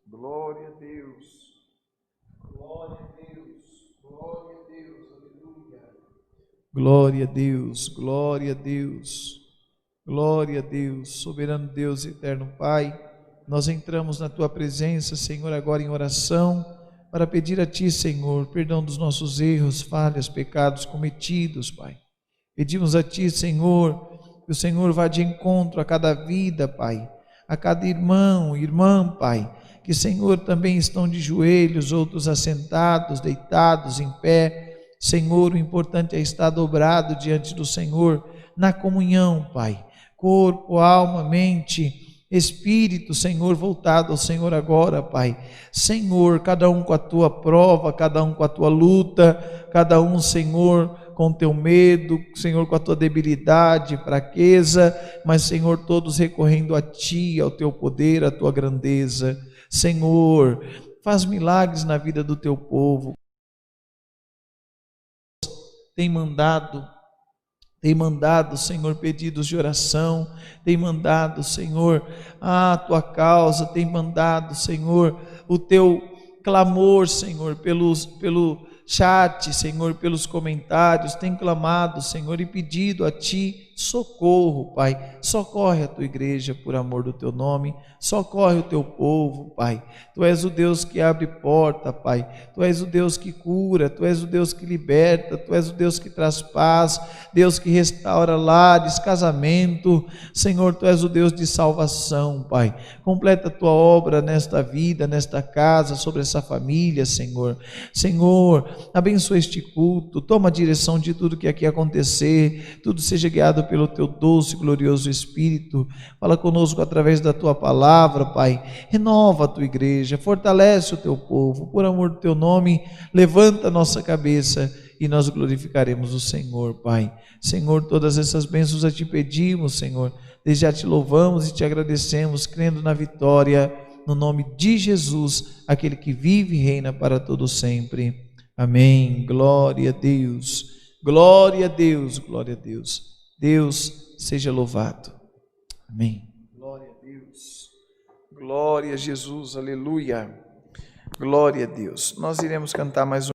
Glória a Deus. Glória a Deus. Glória a Deus. Aleluia. Glória a Deus. Glória a Deus. Glória a Deus. Soberano Deus e eterno Pai, nós entramos na Tua presença, Senhor, agora em oração, para pedir a Ti, Senhor, perdão dos nossos erros, falhas, pecados cometidos, Pai. Pedimos a Ti, Senhor, que o Senhor vá de encontro a cada vida, Pai, a cada irmão, irmã, Pai, que, Senhor, também estão de joelhos, outros assentados, deitados, em pé. Senhor, o importante é estar dobrado diante do Senhor, na comunhão, Pai, corpo, alma, mente, espírito, Senhor, voltado ao Senhor agora, Pai. Senhor, cada um com a tua prova, cada um com a tua luta, cada um, Senhor, com o teu medo, Senhor, com a tua debilidade, fraqueza, mas, Senhor, todos recorrendo a Ti, ao Teu poder, à Tua grandeza. Senhor, faz milagres na vida do Teu povo. Tem mandado, Senhor, pedidos de oração, tem mandado, Senhor, a Tua causa, tem mandado, Senhor, o Teu clamor, Senhor, pelo chat, Senhor, pelos comentários, tem clamado, Senhor, e pedido a Ti socorro, Pai. Socorre a Tua igreja por amor do Teu nome, socorre o Teu povo, Pai. Tu és o Deus que abre porta, Pai. Tu és o Deus que cura, Tu és o Deus que liberta, Tu és o Deus que traz paz, Deus que restaura lares, casamento. Senhor, Tu és o Deus de salvação, Pai. Completa a Tua obra nesta vida, nesta casa, sobre essa família, Senhor. Senhor, abençoa este culto, toma a direção de tudo que aqui acontecer, tudo seja guiado pelo Teu doce e glorioso Espírito. Fala conosco através da Tua palavra, Pai. Renova a Tua igreja, fortalece o Teu povo, por amor do Teu nome, levanta a nossa cabeça e nós glorificaremos o Senhor, Pai. Senhor, todas essas bênçãos a Te pedimos, Senhor, desde já Te louvamos e Te agradecemos, crendo na vitória, no nome de Jesus, aquele que vive e reina para todo sempre. Amém. Glória a Deus. Glória a Deus. Glória a Deus. Deus seja louvado. Amém. Glória a Deus. Glória a Jesus. Aleluia. Glória a Deus. Nós iremos cantar mais um